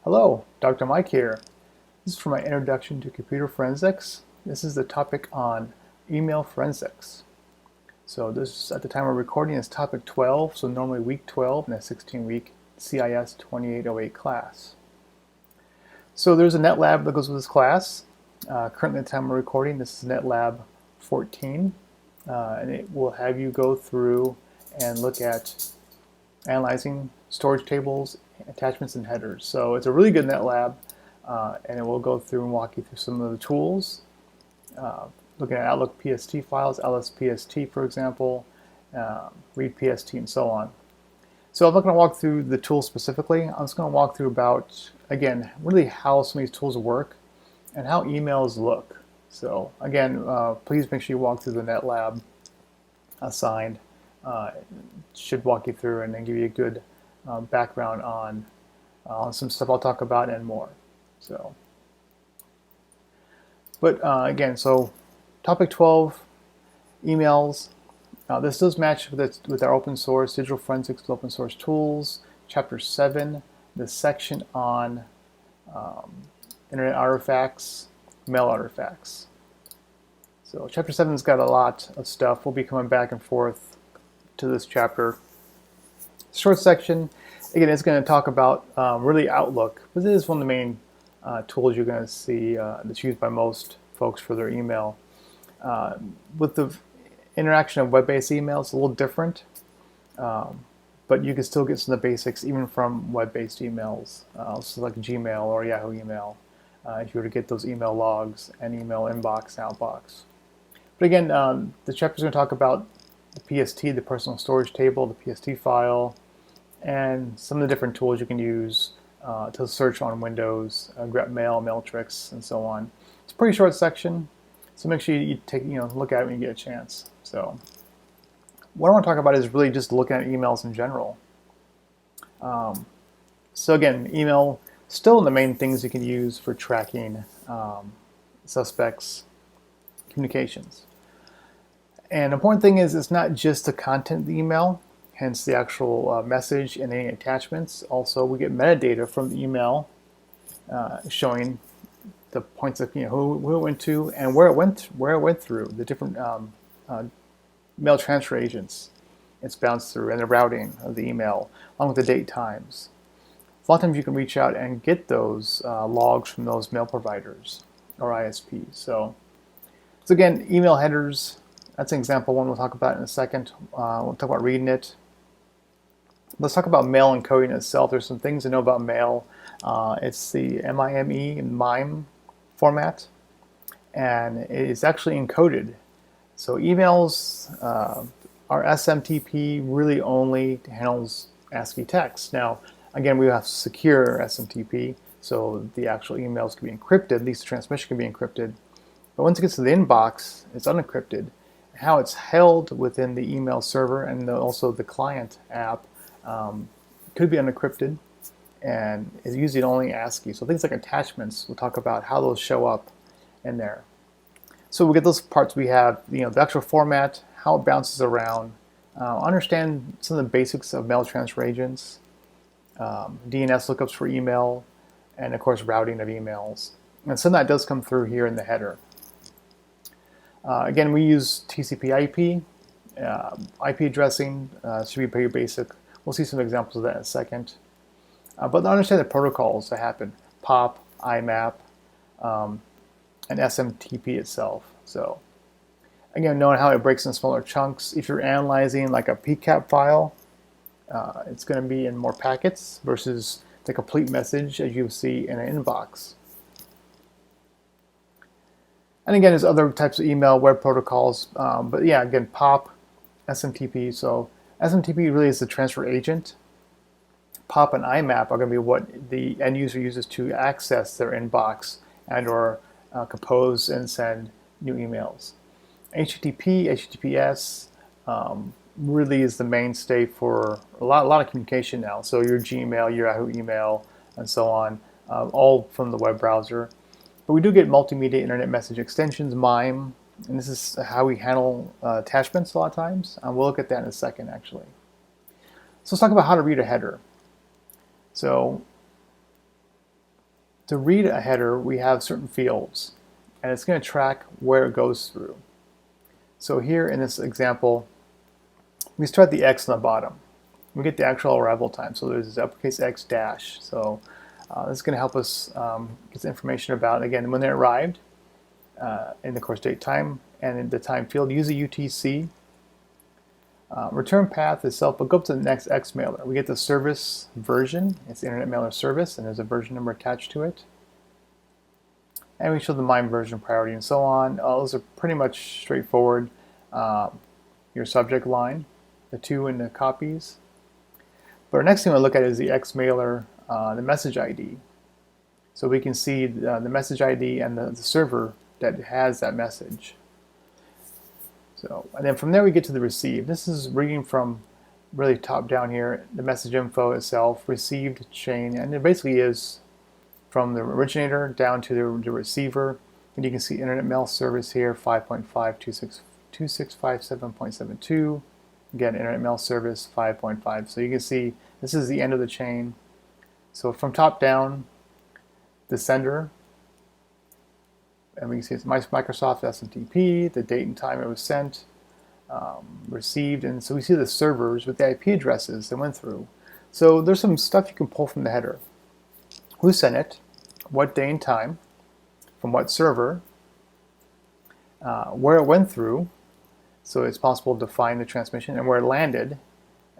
Hello, Dr. Mike here. This is for my introduction to computer forensics. This is the topic on email forensics. So this, at the time of recording, is topic 12, so normally week 12 in a 16-week CIS-2808 class. So there's a NetLab that goes with this class. Currently at the time of recording, this is NetLab 14, and it will have you go through and look at analyzing storage tables, attachments, and headers. So it's a really good NetLab, and it will go through and walk you through some of the tools, looking at Outlook PST files, LSPST, for example, read PST, and so on. So I'm not going to walk through the tools specifically. I'm just going to walk through about, again, really how some of these tools work and how emails look. So again, please make sure you walk through the NetLab assigned. Should walk you through and then give you a good background on some stuff I'll talk about and more. So, but again, so topic 12, emails. This does match with our open source, digital forensics with open source tools, chapter 7, the section on internet artifacts, mail artifacts. So chapter 7's got a lot of stuff. We'll be coming back and forth to this chapter. Short section, again, it's going to talk about really Outlook, but this is one of the main tools you're going to see that's used by most folks for their email. With the interaction of web-based email, it's a little different, but you can still get some of the basics even from web-based emails, so like Gmail or Yahoo email, if you were to get those email logs and email inbox and outbox. But again, the chapter is going to talk about the PST, the personal storage table, the PST file, and some of the different tools you can use to search on Windows, grep mail, Mailtrix, and so on. It's a pretty short section, so make sure you take look at it when you get a chance. So what I want to talk about is really just looking at emails in general. So again, email still the main things you can use for tracking suspects' communications. And the important thing is it's not just the content of the email, hence the actual message and any attachments. Also, we get metadata from the email showing the points of who it went to and where it went through, the different mail transfer agents it's bounced through, and the routing of the email, along with the date times. A lot of times you can reach out and get those logs from those mail providers or ISPs. So again, email headers. That's an example one we'll talk about in a second. We'll talk about reading it. Let's talk about mail encoding itself. There's some things to know about mail. It's the MIME format, and it is actually encoded. So emails are SMTP really only handles ASCII text. Now, again, we have secure SMTP, so the actual emails can be encrypted, at least the transmission can be encrypted. But once it gets to the inbox, it's unencrypted. How it's held within the email server and also the client app could be unencrypted and is usually only ASCII. So things like attachments, we'll talk about how those show up in there. So we get those parts. We have the actual format, how it bounces around, understand some of the basics of mail transfer agents, DNS lookups for email, and of course routing of emails. And some of that does come through here in the header. Again, we use TCP/IP. IP addressing should be pretty basic. We'll see some examples of that in a second. But understand the protocols that happen: POP, IMAP, and SMTP itself. So again, knowing how it breaks in smaller chunks. If you're analyzing like a PCAP file, it's going to be in more packets versus the complete message as you see in an inbox. And again, there's other types of email web protocols, but yeah, again, POP, SMTP. So SMTP really is the transfer agent. POP and IMAP are going to be what the end user uses to access their inbox and or compose and send new emails. HTTP, HTTPS really is the mainstay for a lot of communication now. So your Gmail, your Yahoo email, and so on, all from the web browser. But we do get multimedia internet message extensions, MIME, and this is how we handle attachments a lot of times. We'll look at that in a second, actually. So let's talk about how to read a header. So to read a header, we have certain fields, and it's going to track where it goes through. So here in this example, we start the X on the bottom. We get the actual arrival time. So there's this uppercase X dash. So this is going to help us get some information about, again, when they arrived, in the course date time, and in the time field, use a UTC. Return path itself, but go up to the next X mailer. We get the service version. It's the Internet Mailer service, and there's a version number attached to it. And we show the MIME version priority and so on. Those are pretty much straightforward. Your subject line, the two and the copies. But our next thing we'll look at is the X mailer, the message ID. So we can see the message ID and the server that has that message. So, and then from there we get to the receive. This is reading from really top down here, the message info itself, received chain, and it basically is from the originator down to the receiver. And you can see Internet Mail Service here, 5.52657.72. Again, Internet Mail Service 5.5. So you can see this is the end of the chain. So from top down, the sender, and we can see it's Microsoft SMTP, the date and time it was sent, received, and so we see the servers with the IP addresses that went through. So there's some stuff you can pull from the header. Who sent it, what day and time, from what server, where it went through, so it's possible to find the transmission, and where it landed.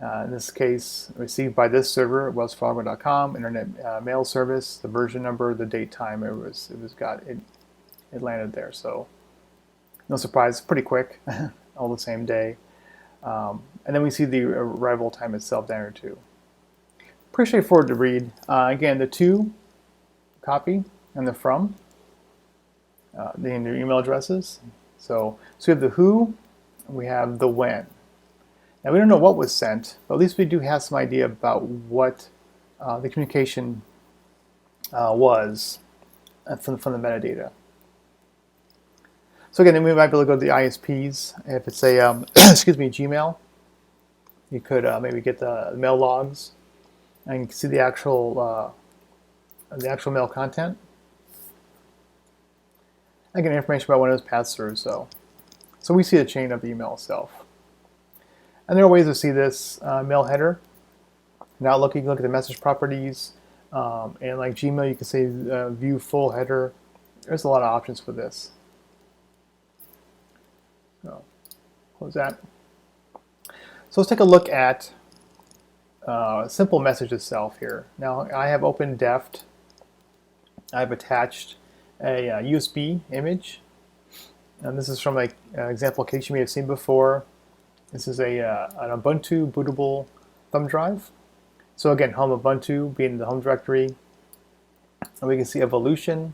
In this case, received by this server, wellsfargo.com, Internet Mail Service, the version number, the date, time it landed there. So no surprise, pretty quick, all the same day. And then we see the arrival time itself down here too. Pretty straightforward to read. Again, the to, copy, and the from, the email addresses. So we have the who, and we have the when. Now we don't know what was sent, but at least we do have some idea about what the communication was from the metadata. So again, then we might be able to go to the ISPs. If it's a excuse me, Gmail, you could maybe get the mail logs, and you can see the actual mail content. Again, information about when it was passed through. So we see the chain of the email itself. And there are ways to see this mail header. Now you can look at the message properties, and like Gmail, you can say view full header. There's a lot of options for this. So close that. So let's take a look at simple message itself here. Now I have opened DEFT. I've attached a USB image, and this is from an example case you may have seen before. This is an Ubuntu bootable thumb drive. So again, home Ubuntu being the home directory. And we can see evolution,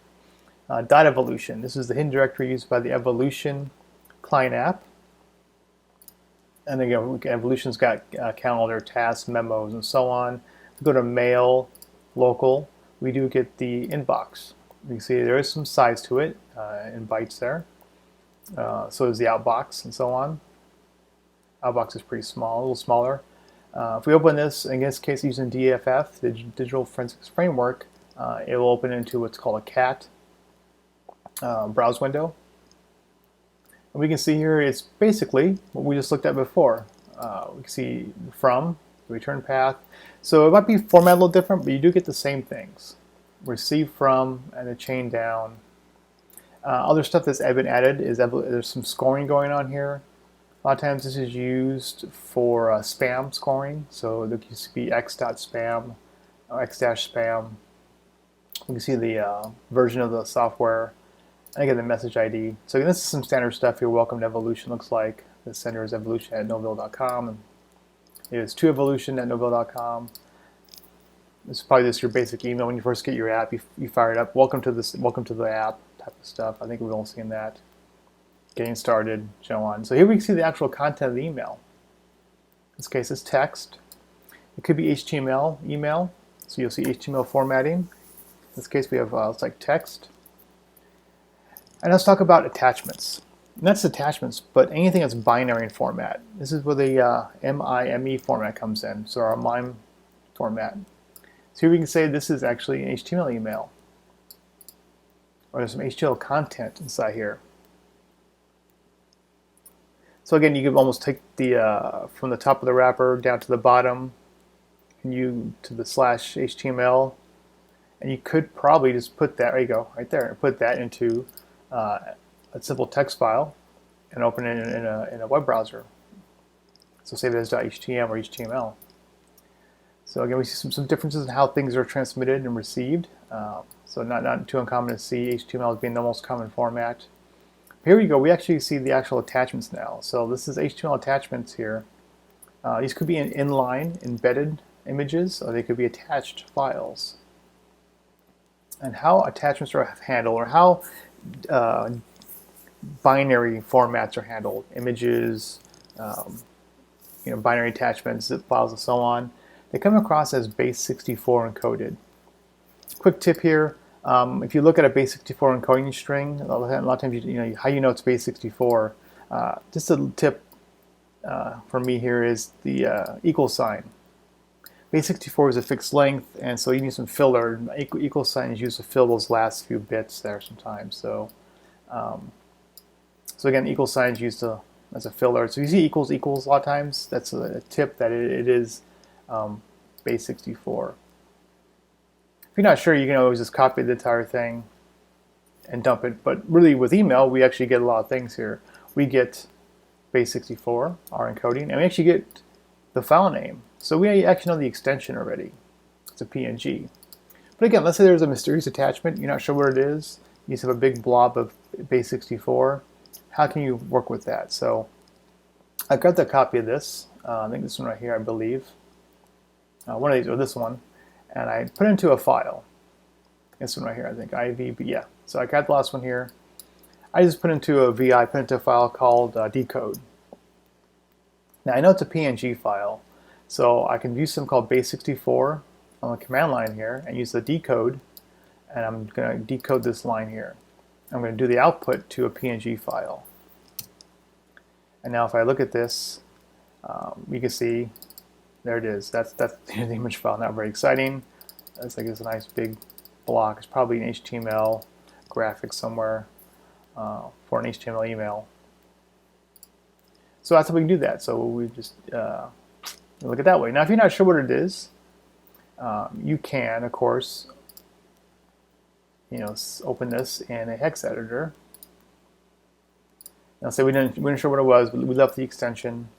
.evolution. This is the hidden directory used by the evolution client app. And again, evolution's got calendar, tasks, memos, and so on. If we go to mail, local, we do get the inbox. You can see there is some size to it in bytes there. So is the outbox and so on. Outbox is pretty small, a little smaller. If we open this, in this case using DFF, the Digital Forensics Framework, it will open into what's called a CAT browse window. And we can see here it's basically what we just looked at before. We can see from, the return path. So it might be formatted a little different, but you do get the same things. Receive from, and the chain down. Other stuff that's been added is there's some scoring going on here. A lot of times this is used for spam scoring. So there used to be x.spam, or x-spam. You can see the version of the software. And again, the message ID. So this is some standard stuff here. Welcome to Evolution looks like. The sender is evolution@noville.com. And it is to evolution@noville.com. This is probably just your basic email when you first get your app. You fire it up. Welcome to the app type of stuff. I think we've all seen that. Getting started, so on. So here we can see the actual content of the email. In this case, it's text. It could be HTML email. So you'll see HTML formatting. In this case, we have it's like text. And let's talk about attachments. And that's attachments, but anything that's binary in format. This is where the MIME format comes in. So our MIME format. So here we can say this is actually an HTML email. or there's some HTML content inside here. So again, you could almost take the from the top of the wrapper down to the bottom, and you to the /HTML, and you could probably just put that, there you go, right there, and put that into a simple text file and open it in a web browser. So say there's .html or HTML. So again, we see some differences in how things are transmitted and received. So not too uncommon to see HTML as being the most common format. Here we go, we actually see the actual attachments now. So this is HTML attachments here. These could be inline, embedded images, or they could be attached files. And how attachments are handled, or how binary formats are handled, images, binary attachments, zip files, and so on. They come across as base64 encoded. Quick tip here: if you look at a base64 encoding string, a lot of times how you know it's base64. Just a tip for me here is the equal sign. Base64 is a fixed length, and so you need some filler. Equal sign is used to fill those last few bits there sometimes. So again, equal sign is used as a filler. So you see equals a lot of times. That's a tip that it is base64. If you're not sure, you can always just copy the entire thing and dump it. But really, with email, we actually get a lot of things here. We get base64, our encoding, and we actually get the file name. So we actually know the extension already. It's a PNG. But again, let's say there's a mysterious attachment. You're not sure what it is. You just have a big blob of base64. How can you work with that? So I've got the copy of this. I think this one right here, I believe. One of these, or this one. And I put it into a file. This one right here, I think, IVB, yeah. So I got the last one here. I just put into a VI, put into a file called decode. Now I know it's a PNG file, so I can use something called base64 on the command line here and use the decode, and I'm going to decode this line here. I'm going to do the output to a PNG file. And now if I look at this, you can see there it is. That's the image file. Not very exciting. It's like it's a nice big block. It's probably an HTML graphic somewhere for an HTML email. So that's how we can do that. So we just look at it that way. Now, if you're not sure what it is, you can, of course, open this in a hex editor. Now, say we weren't sure what it was, but we left the extension.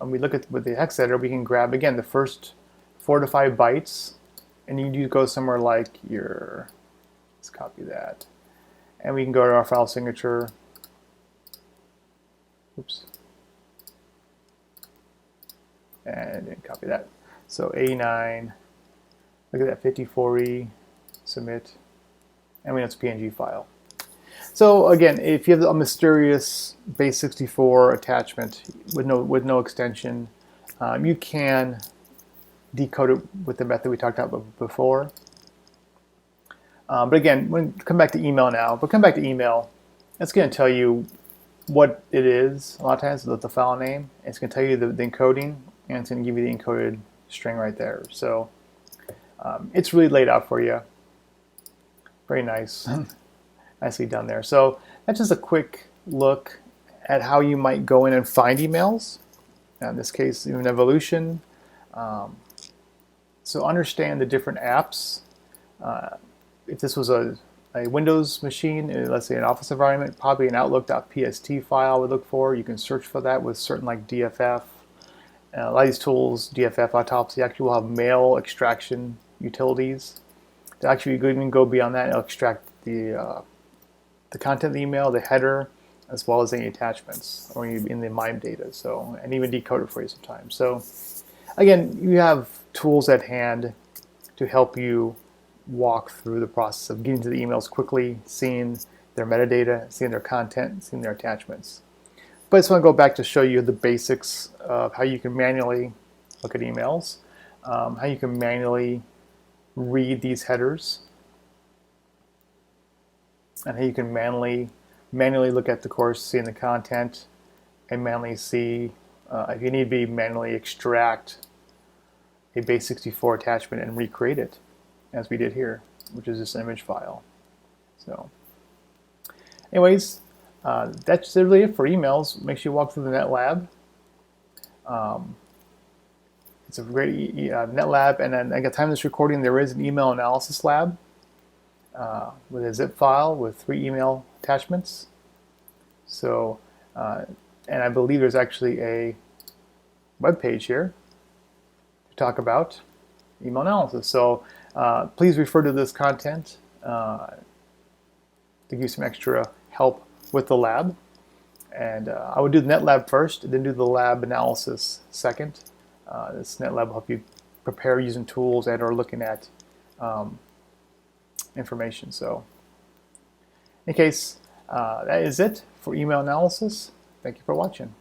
And we look at with the hex editor, we can grab again the first 4 to 5 bytes, and you go somewhere like let's copy that, and we can go to our file signature. Oops. And copy that. So A9, look at that 54E, submit, and we know it's a PNG file. So again, if you have a mysterious base64 attachment with no extension, you can decode it with the method we talked about before. But again, come back to email now. But come back to email, it's going to tell you what it is. A lot of times, the file name. It's going to tell you the encoding, and it's going to give you the encoded string right there. So it's really laid out for you. Very nice. Nicely done there. So that's just a quick look at how you might go in and find emails. In this case, even evolution. So understand the different apps. If this was a Windows machine, let's say an Office environment, probably an Outlook.pst file I would look for. You can search for that with certain like DFF. A lot of these tools, DFF, Autopsy, actually will have mail extraction utilities. To actually even go beyond that, it'll extract the content of the email, the header, as well as any attachments or in the MIME data. So, and even decode it for you sometimes. So, again, you have tools at hand to help you walk through the process of getting to the emails quickly, seeing their metadata, seeing their content, seeing their attachments. But I just want to go back to show you the basics of how you can manually look at emails, how you can manually read these headers, and how you can manually look at the course, seeing the content, and manually see, if you need to be, manually extract a base64 attachment and recreate it, as we did here, which is this image file. So anyways, that's really it for emails. Make sure you walk through the NetLab. It's a great NetLab, and then at the time of this recording, there is an email analysis lab with a zip file with 3 email attachments. So, and I believe there's actually a web page here to talk about email analysis. So please refer to this content to give you some extra help with the lab. And I would do the NetLab first, and then do the lab analysis second. This NetLab will help you prepare using tools and or looking at information. So in case, that is it for email analysis. Thank you for watching.